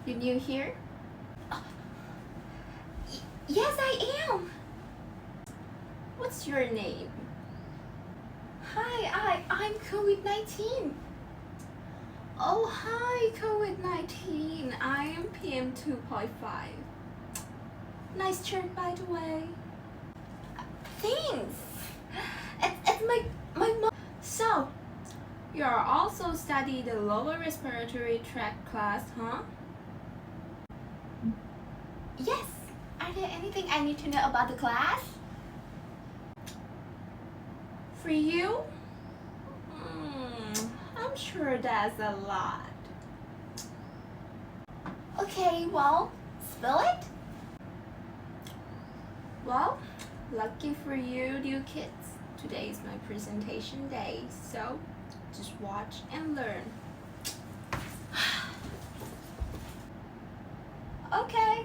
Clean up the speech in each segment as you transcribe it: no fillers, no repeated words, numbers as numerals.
You new here? Yes, I am. What's your name? Hi, I'm COVID-19. Oh, hi, COVID-19. I am PM 2.5. Nice shirt, by the way. Thanks. It's my mom. So, you are also study the lower respiratory tract class, huh? Yes. Are there anything I need to know about the class? For you? I'm sure that's a lot. Okay, well, spill it? Well, lucky for you, dear kids. Today is my presentation day, so just watch and learn. Okay.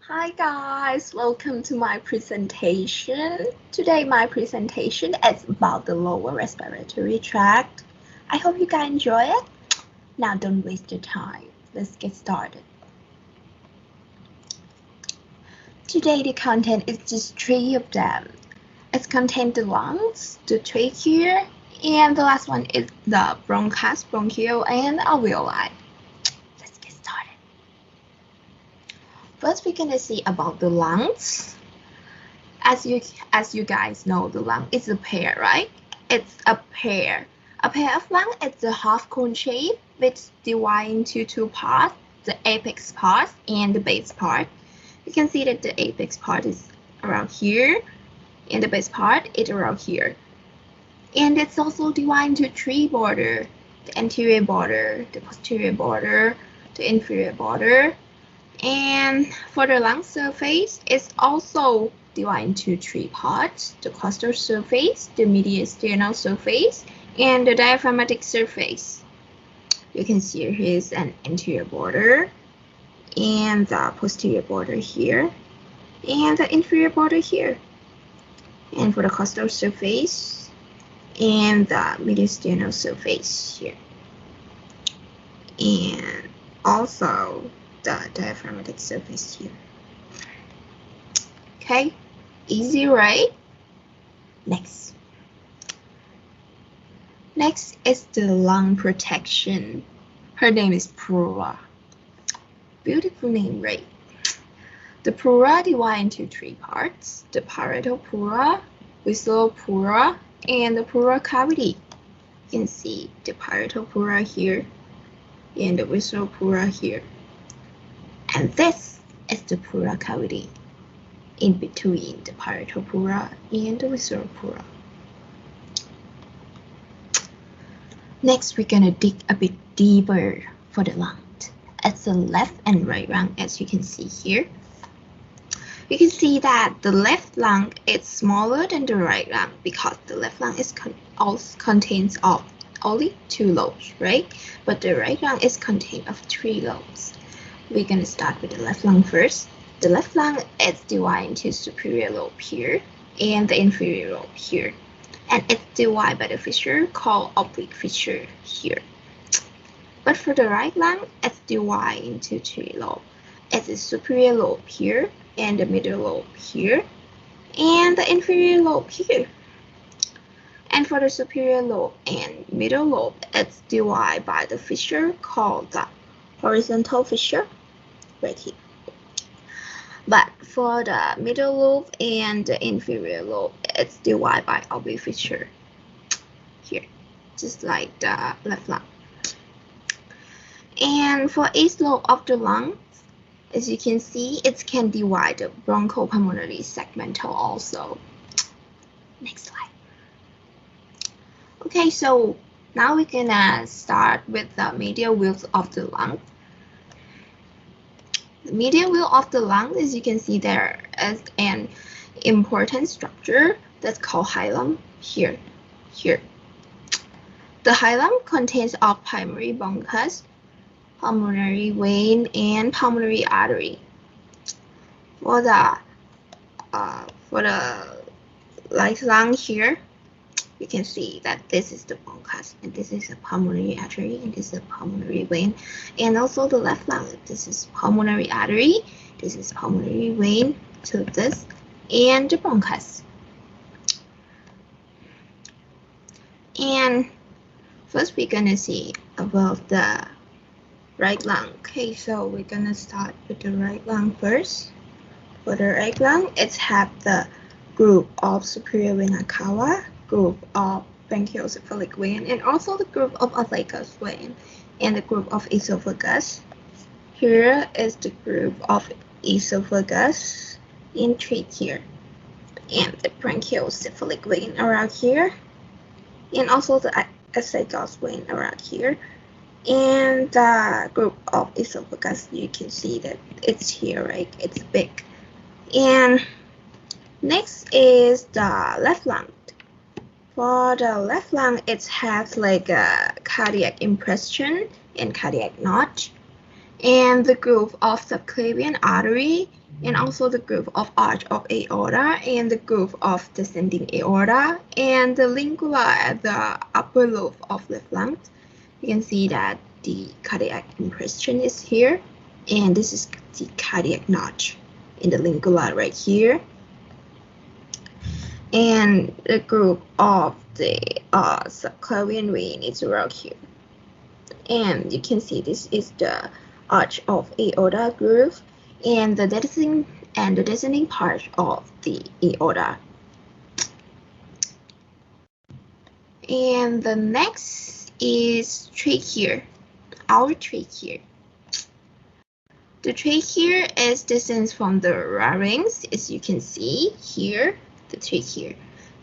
Hi guys, welcome to my presentation. Today my presentation is about the lower respiratory tract. I hope you guys enjoy it. Now don't waste your time. Let's get started. Today the content is just 3 of them. It contains the lungs, the trachea, and the last one is the bronchus, bronchial, and alveoli. Let's get started. First, we're gonna see about the lungs. As you guys know, the lung is a pair, right? It's a pair. A pair of lungs is a half cone shape, which divides into 2 parts: the apex part and the base part. You can see that the apex part is around here, and the base part is around here. And it's also divided into 3 borders: the anterior border, the posterior border, the inferior border. And for the lung surface, it's also divided into 3 parts: the costal surface, the mediastinal surface, and the diaphragmatic surface. You can see here's an anterior border, and the posterior border here, and the inferior border here. And for the costal surface, and the mediastinal surface here. And also the diaphragmatic surface here. Okay, easy, right? Next is the lung protection. Her name is pleura. Beautiful name, right? The pleura divides into 3 parts: the parietal pleura, visceral pleura, and the pleural cavity. You can see the parietal pleura here and the visceral pleura here. And this is the pleural cavity in between the parietal pleura and the visceral pleura. Next, we're gonna dig a bit deeper for the lung. It's the left and right lung, as you can see here. You can see that the left lung is smaller than the right lung because the left lung is contains of only 2 lobes, right? But the right lung is contained of 3 lobes. We're gonna start with the left lung first. The left lung is divided into superior lobe here and the inferior lobe here. And it's divided by the fissure called oblique fissure here. But for the right lung, it's divided into 3 lobes. It's the superior lobe here, and the middle lobe here, and the inferior lobe here. And for the superior lobe and middle lobe, it's divided by the fissure called the horizontal fissure right here. But for the middle lobe and the inferior lobe, it's divided by oblique fissure here, just like the left lung. And for each lobe of the lung, as you can see, it can divide the bronchopulmonary segmental also. Next slide. Okay, so now we're gonna start with the medial wall of the lung. The medial wall of the lung, as you can see, there is an important structure that's called hilum here. The hilum contains of primary bronchus, pulmonary vein, and pulmonary artery. For the right lung here, you can see that this is the bronchus, and this is a pulmonary artery, and this is a pulmonary vein. And also the left lung, this is pulmonary artery, this is pulmonary vein to this, and the bronchus. And first we're gonna see about the right lung. Okay, so we're gonna start with the right lung first. For the right lung, it have the group of superior vena cava, group of bronchocephalic vein, and also the group of azygous vein, and the group of esophagus. Here is the group of esophagus in trachea, and the bronchocephalic vein around here, and also the azygous vein around here. And the group of esophagus, you can see that it's here, right? It's big. And next is the left lung. For the left lung, it has like a cardiac impression and cardiac notch, and the groove of subclavian artery, and also the groove of arch of aorta, and the groove of descending aorta, and the lingula at the upper lobe of left lung. You can see that the cardiac impression is here, and this is the cardiac notch in the lingula right here. And the group of the subclavian vein is around here. And you can see this is the arch of aorta groove, and the descending part of the aorta. And the next is trachea, our trachea. The trachea is distant from the larynx, as you can see here, the trachea.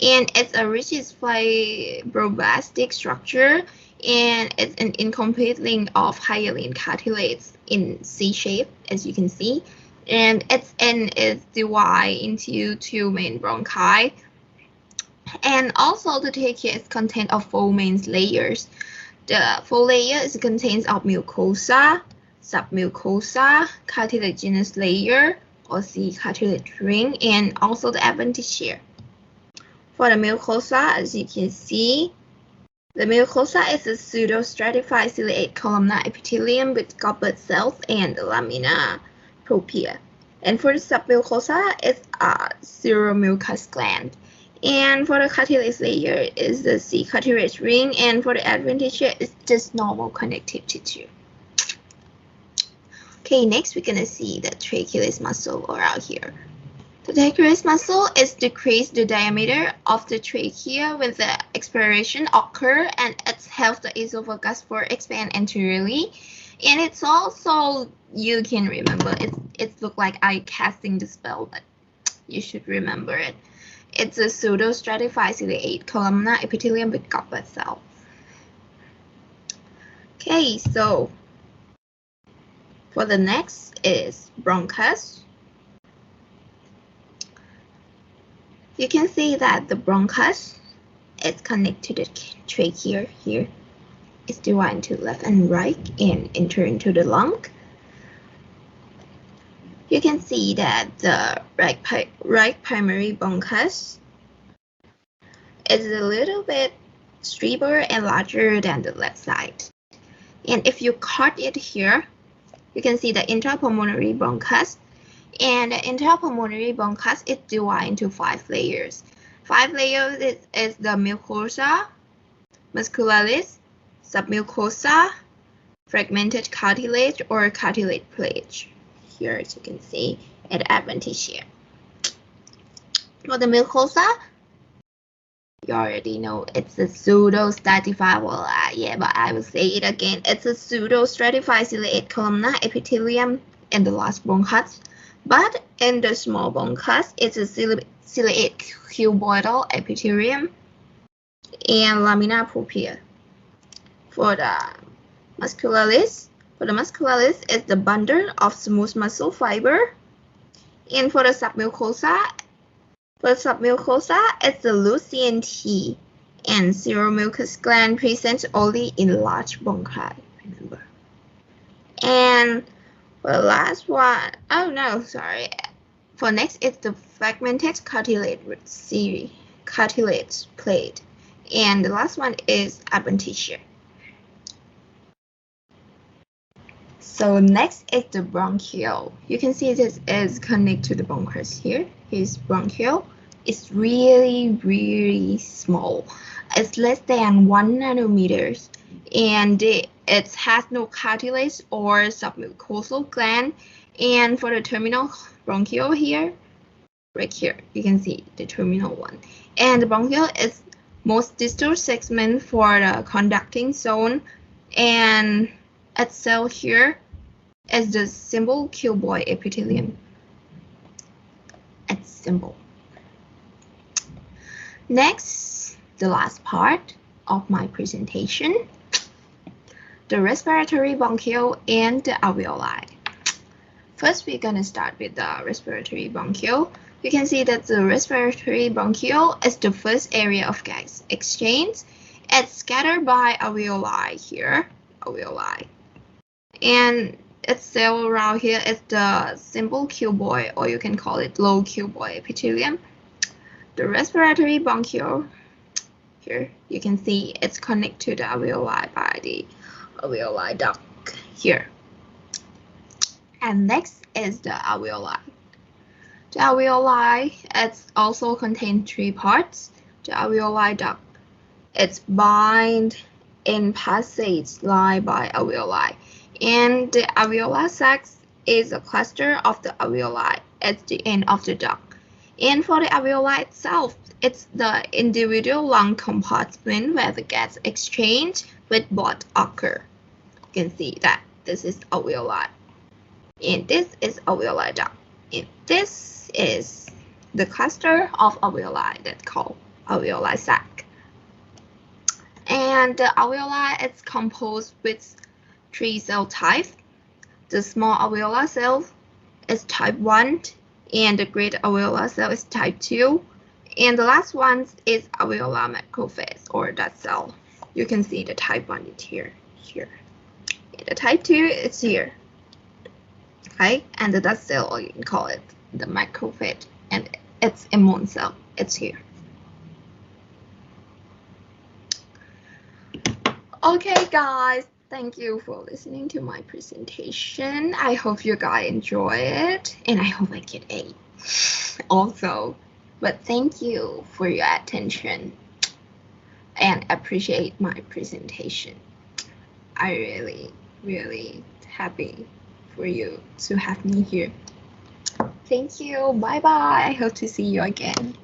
And it's a rigid fibroblastic structure, and it's an incomplete link of hyaline cartilage in C shape, as you can see. And its end is divided into two main bronchi. And also the trachea is contained of four main layers. The four layers contains of mucosa, submucosa, cartilaginous layer, or C cartilage ring, and also the adventitia. For the mucosa, as you can see, the mucosa is a pseudostratified ciliate columnar epithelium with goblet cells and lamina propria. And for the submucosa, it's a seromucous gland. And for the cartilage layer is the C cartilage ring, and for the adventitia, it's just normal connective tissue. Okay, next we're gonna see the trachealis muscle around here. The trachealis muscle is decrease the diameter of the trachea when the expiration occur, and it helps the esophagus for expand anteriorly. And it's also, you can remember, it look like I casting the spell, but you should remember it. It's a pseudostratified ciliate columnar epithelium with goblet cell. Okay, so for the next is bronchus. You can see that the bronchus is connected to the trachea here. It's divided to left and right and enter into the lung. You can see that the right primary bronchus is a little bit steeper and larger than the left side. And if you cut it here, you can see the intrapulmonary bronchus. And the intrapulmonary bronchus is divided into 5 layers. 5 layers is the mucosa, muscularis, submucosa, fragmented cartilage or cartilage plate. Here, as you can see, and adventitia. For the mucosa, you already know it's a pseudostratified. Well, yeah, but I will say it again. It's a pseudostratified ciliate columnar epithelium in the large bronchus. But in the small bronchus, it's a ciliate cuboidal epithelium and lamina propria. For the muscularis, it's the bundle of smooth muscle fiber. And for the submucosa, it's the loose CNT and seromucous gland present only in large bronchi, remember. And for the last one, for next, it's the fragmented cartilage plate. And the last one is adventitia. So next is the bronchiole. You can see this is connected to the bronchus here. Here's bronchiole. It's really small. It's less than 1 nanometers, and it has no cartilage or submucosal gland. And for the terminal bronchiole here, right here, you can see the terminal one. And the bronchiole is most distal segment for the conducting zone, and its cell here is the simple cuboid epithelium. It's simple. Next, the last part of my presentation, the respiratory bronchiole and the alveoli. First, we're going to start with the respiratory bronchiole. You can see that the respiratory bronchiole is the first area of gas exchange. It's scattered by alveoli here, alveoli. And its cell around here is the simple cuboid, or you can call it low cuboid epithelium. The respiratory bronchiole, here you can see it's connected to the alveoli by the alveoli duct here. And next is the alveoli. The alveoli, it's also contains 3 parts. The alveoli duct, it's bind in passage line by alveoli. And the alveolar sacs is a cluster of the alveoli at the end of the duct. And for the alveoli itself, it's the individual lung compartment where the gas exchange with both occur. You can see that this is alveoli, and this is alveoli duct, and this is the cluster of alveoli that's called alveoli sac. And the alveoli is composed with 3 cell types. The small alveolar cell is type 1, and the great alveolar cell is type 2. And the last one is alveolar macrophage, or dot cell. You can see the type 1 is here. And the type 2 is here. Okay, and the dot cell, or you can call it the macrophage, and it's immune cell. It's here. Okay, guys. Thank you for listening to my presentation. I hope you guys enjoy it, and I hope I get A also. But thank you for your attention and appreciate my presentation. I really happy for you to have me here. Thank you. Bye bye. I hope to see you again.